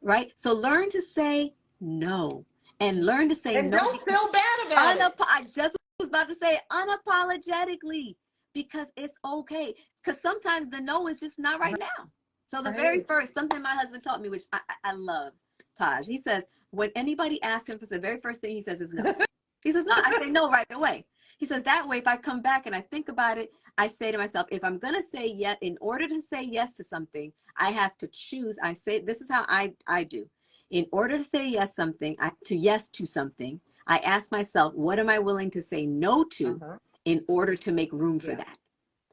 Right. So learn to say no, and learn to say and no. Don't feel bad about it. I just was about to say unapologetically, because it's okay. Because sometimes the no is just not right now. So the very first, something my husband taught me, which I love, Taj, he says, when anybody asks him for the very first thing he says is no. He says, no, I say no right away. He says, that way, if I come back and I think about it, I say to myself, if I'm going to say yes, in order to say yes to something, I have to choose. I say, this is how I do. In order to say yes to something, I ask myself, what am I willing to say no to in order to make room for that?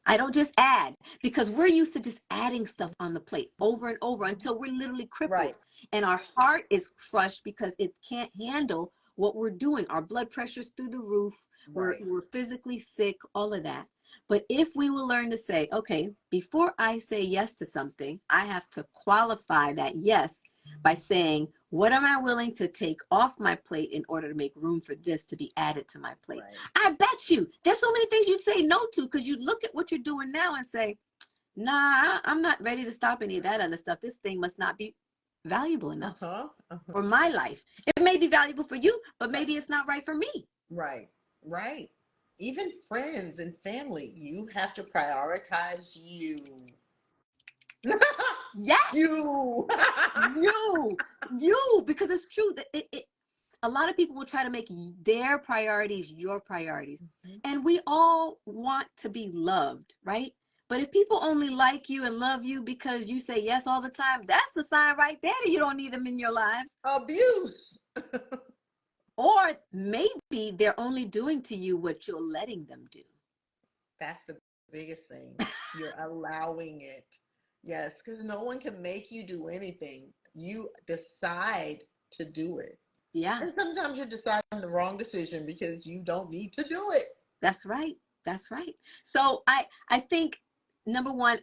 I don't just add, because we're used to just adding stuff on the plate over and over until we're literally crippled. And our heart is crushed because it can't handle what we're doing. Our blood pressure's through the roof. We're physically sick, all of that. But if we will learn to say, okay, before I say yes to something, I have to qualify that yes by saying, what am I willing to take off my plate in order to make room for this to be added to my plate? I bet you there's so many things you'd say no to, because you look at what you're doing now and say, nah, I'm not ready to stop any of that other stuff. This thing must not be valuable enough for my life. It may be valuable for you, but maybe it's not right for me. Right. Even friends and family, you have to prioritize you. Yes. You, because it's true that a lot of people will try to make their priorities your priorities. And we all want to be loved, right? But if people only like you and love you because you say yes all the time, that's the sign right there that you don't need them in your lives. Abuse. Or maybe they're only doing to you what you're letting them do. That's the biggest thing. You're allowing it. Yes, because no one can make you do anything. You decide to do it. Yeah. And sometimes you're deciding the wrong decision because you don't need to do it. That's right. That's right. So I think, number one,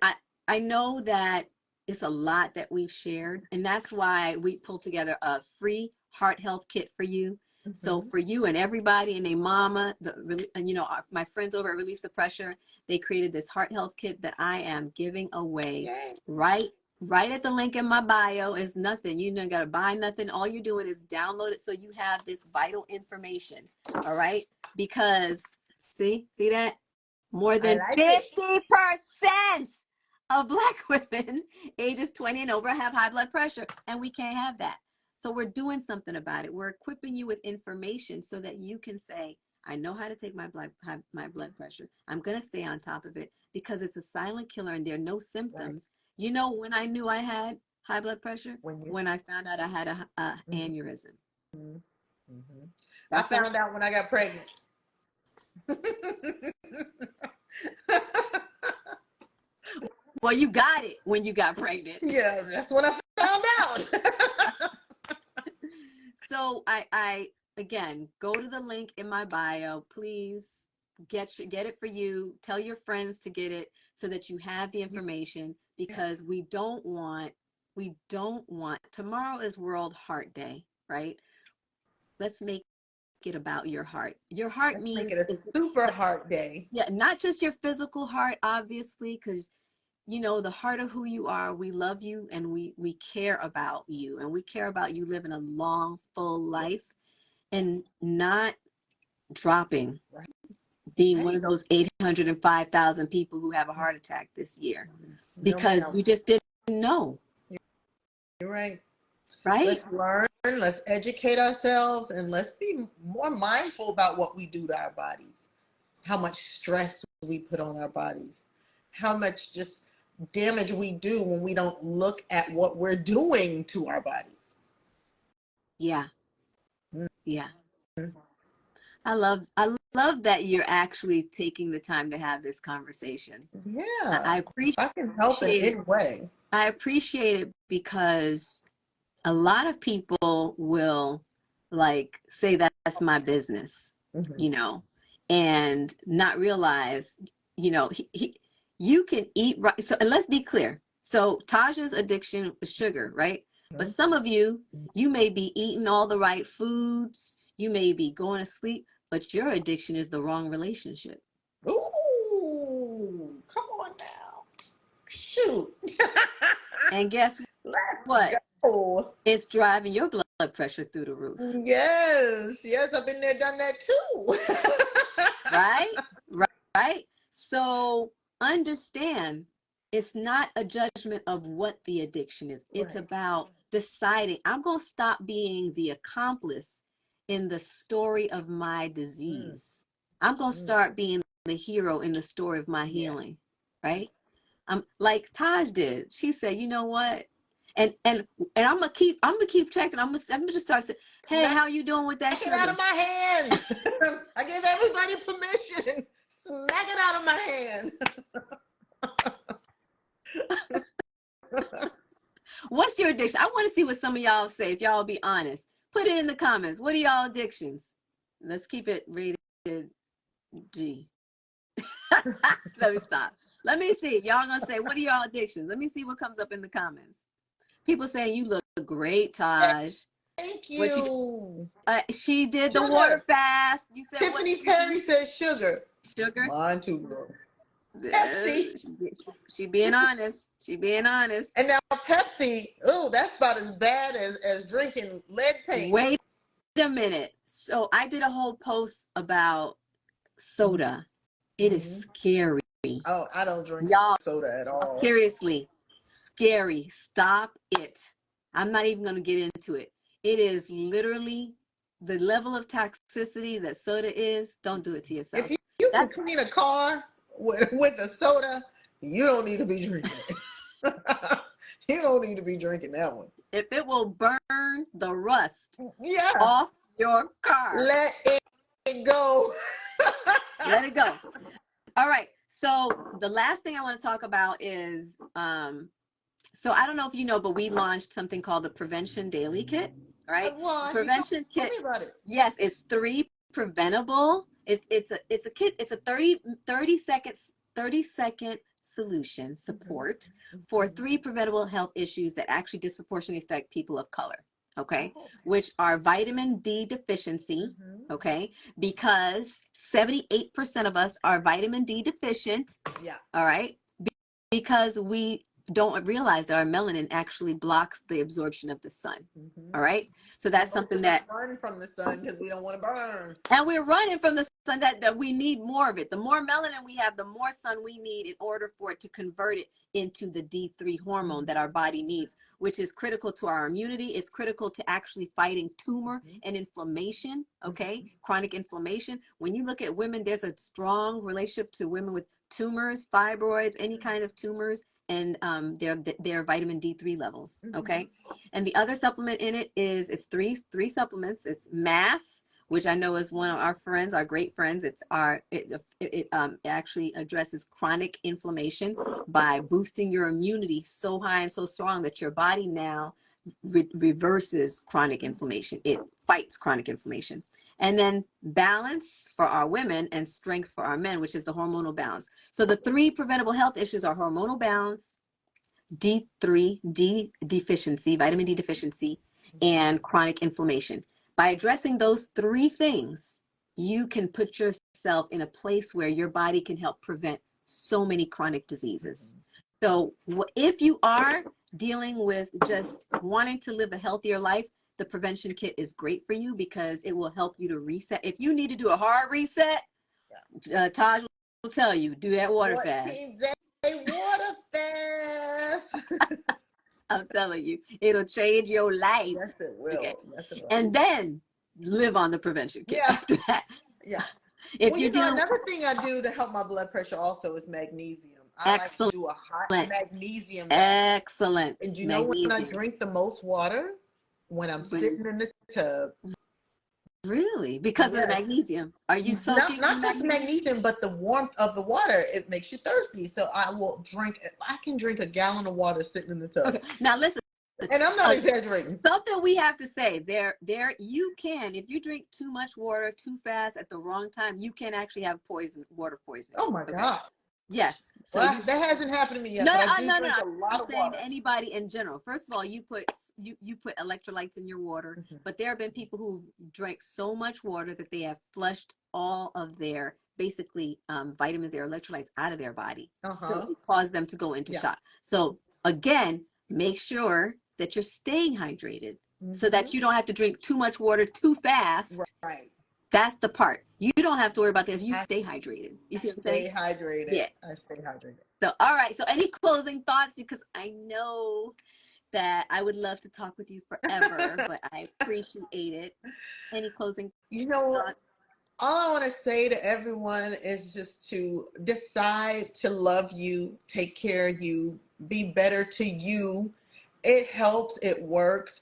I know that it's a lot that we've shared, and that's why we pulled together a free heart health kit for you. So Mm-hmm. for you and everybody and their mama, and my friends over at Release the Pressure, they created this heart health kit that I am giving away. Yay. Right at the link in my bio. Is nothing. You don't got to buy nothing. All you're doing is download it so you have this vital information. All right, because see that? More I than like it. 50% of Black women ages 20 and over have high blood pressure, and we can't have that. So we're doing something about it. We're equipping you with information so that you can say, I know how to take my blood pressure. I'm going to stay on top of it because it's a silent killer and there are no symptoms. Right. You know when I knew I had high blood pressure? When I found out I had a aneurysm. Mm-hmm. Mm-hmm. I found out when I got pregnant. Well, you got it when you got pregnant. Yeah, that's when I found out. So I again, go to the link in my bio. Please get it for you. Tell your friends to get it so that you have the information, because we don't want tomorrow is World Heart Day, right? Let's make it about your heart. Your heart Let's means make it a super heart day. Yeah, not just your physical heart, obviously, because the heart of who you are. We love you and we care about you, and we care about you living a long, full life and not dropping, being one of those 805,000 people who have a heart attack this year because you just didn't know. You're right. Right? Let's learn, let's educate ourselves, and let's be more mindful about what we do to our bodies, how much stress we put on our bodies, how much just damage we do when we don't look at what we're doing to our bodies. Yeah. Mm-hmm. Yeah. I love that you're actually taking the time to have this conversation. Yeah. I appreciate if I can help in any way. I appreciate it because a lot of people will say that's my business, and not realize, you can eat right. So, and let's be clear. So Taj's addiction is sugar, right? Mm-hmm. But some of you may be eating all the right foods. You may be going to sleep, but your addiction is the wrong relationship. Ooh, come on now. Shoot. And guess what? Go. It's driving your blood pressure through the roof. Yes, I've been there, done that too. Right. So understand, it's not a judgment of what the addiction is. It's about deciding, I'm going to stop being the accomplice in the story of my disease. I'm going to start being the hero in the story of my healing, right? Like Taj did. She said, you know what? And I'm gonna keep checking. I'm gonna just start saying, hey, how you doing with that sugar? Get out of my hand. I give everybody permission. Smack it out of my hand. What's your addiction? I want to see what some of y'all say, if y'all be honest. Put it in the comments. What are y'all addictions? Let's keep it rated G. Let me stop. Let me see. Y'all gonna say, what are y'all addictions? Let me see what comes up in the comments. People saying you look great, Taj. Thank you. She did the water fast. You said Tiffany Perry says sugar. Sugar? Mine too, bro. Pepsi. She being honest. And now Pepsi, that's about as bad as drinking lead paint. Wait a minute. So I did a whole post about soda. It is scary. Oh, I don't drink soda at all. Seriously, scary. Stop it. I'm not even going to get into it. It is literally the level of toxicity that soda is. Don't do it to yourself. If you can clean a car with a soda, you don't need to be drinking it. You don't need to be drinking that one. If it will burn the rust Yeah. off your car, Let it go. let it go. All right. So the last thing I want to talk about is, so I don't know if you know, but we launched something called the Prevention Daily Kit, right? Well, Prevention tell Kit. me about it. Yes, it's 3 preventable. It's a kit. It's a 30 second solution support for 3 preventable health issues that actually disproportionately affect people of color. Okay, which are vitamin D deficiency. Okay, because 78% of us are vitamin D deficient. Yeah. All right, because we don't realize that our melanin actually blocks the absorption of the sun. All right, so that's something that run from the sun because we don't want to burn. And we're running from the sun, that we need more of it. The more melanin we have, the more sun we need in order for it to convert it into the D3 hormone that our body needs, which is critical to our immunity. It's critical to actually fighting tumor and inflammation, okay? Chronic inflammation. When you look at women, there's a strong relationship to women with tumors, fibroids, any kind of tumors, and their vitamin D3 levels, okay? And the other supplement in it is, it's three supplements. It's mass, which I know is one of our friends, our great friends. It actually addresses chronic inflammation by boosting your immunity so high and so strong that your body now reverses chronic inflammation. It fights chronic inflammation. And then balance for our women and strength for our men, which is the hormonal balance. So the 3 preventable health issues are hormonal balance, D3 deficiency, vitamin D deficiency, and chronic inflammation. By addressing those 3 things, you can put yourself in a place where your body can help prevent so many chronic diseases. So if you are dealing with just wanting to live a healthier life, the prevention kit is great for you because it will help you to reset. If you need to do a hard reset, Taj will tell you, do that water fast. Water fast. I'm telling you, it'll change your life. Yes, it will. Okay. Yes, it will. And then live on the prevention kit after that. Yeah. If well, another thing I do to help my blood pressure also is magnesium. I like to do a hot magnesium bath. Excellent. And you know when I drink the most water? When I'm sitting in the tub. Really? Because of the magnesium? Are you soaking? Not just magnesium, but the warmth of the water. It makes you thirsty. So I will drink. I can drink a gallon of water sitting in the tub. Okay. Now listen. And I'm not exaggerating. Something we have to say, you can, if you drink too much water too fast at the wrong time, you can actually have water poisoning. Oh my God. Yes. So that hasn't happened to me yet. No, but I no. drink a lot of water. Anybody in general. First of all, you put electrolytes in your water, but there have been people who've drank so much water that they have flushed all of their basically vitamins, their electrolytes out of their body. So it caused them to go into shock. So again, make sure that you're staying hydrated so that you don't have to drink too much water too fast. Right. That's the part. You don't have to worry about that. You stay hydrated. You see what I'm saying? Stay hydrated. Yeah. I stay hydrated. So, all right. So any closing thoughts? Because I know that I would love to talk with you forever, but I appreciate it. Any closing thoughts? All I want to say to everyone is just to decide to love you, take care of you, be better to you. It helps. It works.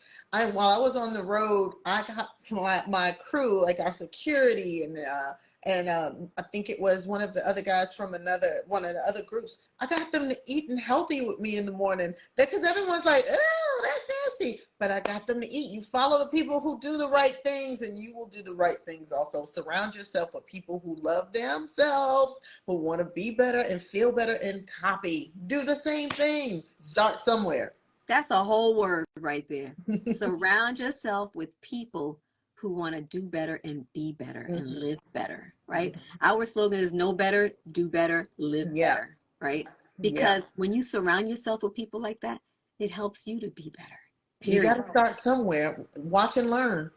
While I was on the road, I got my crew, like our security, and I think it was one of the other guys from one of the other groups. I got them to eating healthy with me in the morning because everyone's like, "Oh, that's nasty," but I got them to eat. You follow the people who do the right things, and you will do the right things. Also, surround yourself with people who love themselves, who want to be better and feel better, and copy. Do the same thing. Start somewhere. That's a whole word right there. Surround yourself with people who want to do better and be better and live better, right? Our slogan is know better, do better, live better, right? Because when you surround yourself with people like that, it helps you to be better. Period. You got to start somewhere. Watch and learn.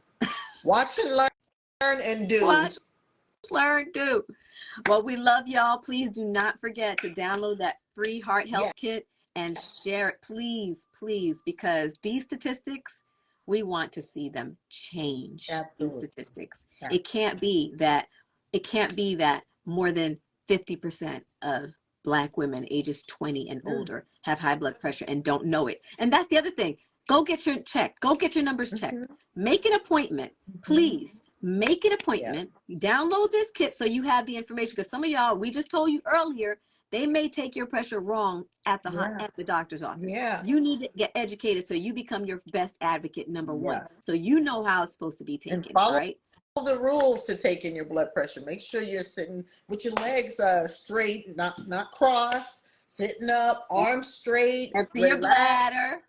Watch and learn and do. Watch, learn, do. Well, we love y'all. Please do not forget to download that free heart health kit and share it, please, please, because these statistics, we want to see them change. Absolutely. These statistics. Absolutely. It can't be that more than 50% of Black women ages 20 and older have high blood pressure and don't know it. And that's the other thing. Go get your checked. Go get your numbers checked. Make an appointment. Please make an appointment. Yes. Download this kit so you have the information. Because some of y'all, we just told you earlier, they may take your pressure wrong at the doctor's office. Yeah. You need to get educated so you become your best advocate, number one. Yeah. So you know how it's supposed to be taken, And follow right? the rules to taking your blood pressure. Make sure you're sitting with your legs straight, not crossed, sitting up, arms straight. Empty your bladder.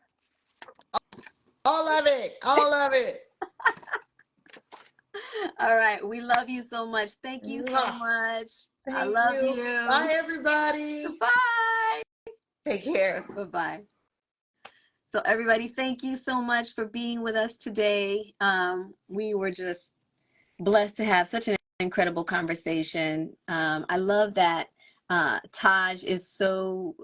All of it. All of it. All right. We love you so much. Thank you so much. I love you. Bye, everybody. Goodbye. Take care. Bye-bye. So everybody, thank you so much for being with us today. We were just blessed to have such an incredible conversation. I love that Taj is so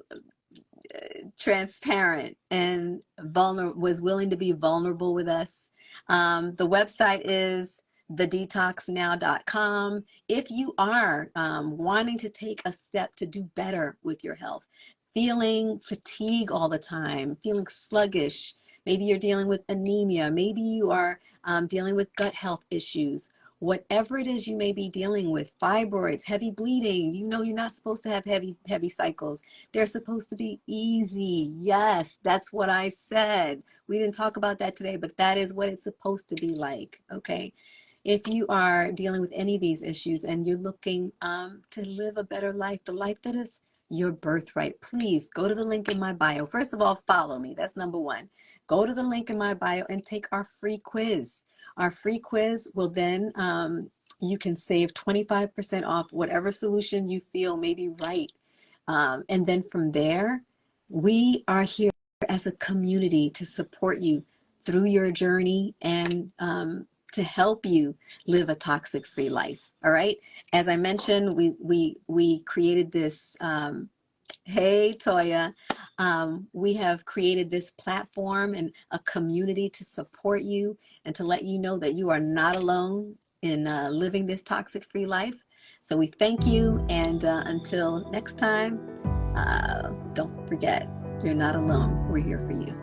transparent and was willing to be vulnerable with us. The website is thedetoxnow.com. If you are wanting to take a step to do better with your health, feeling fatigue all the time, feeling sluggish, maybe you're dealing with anemia, maybe you are dealing with gut health issues, whatever it is you may be dealing with, fibroids, heavy bleeding, you know you're not supposed to have heavy cycles. They're supposed to be easy. Yes, that's what I said. We didn't talk about that today, but that is what it's supposed to be like, okay? If you are dealing with any of these issues and you're looking to live a better life, the life that is your birthright, please go to the link in my bio. First of all, follow me. That's number one. Go to the link in my bio and take our free quiz. Our free quiz will then, you can save 25% off whatever solution you feel may be right. And then from there, we are here as a community to support you through your journey and to help you live a toxic-free life. All right. As I mentioned, we created this. Hey, Toya. We have created this platform and a community to support you and to let you know that you are not alone in living this toxic-free life. So we thank you. And until next time, don't forget, you're not alone. We're here for you.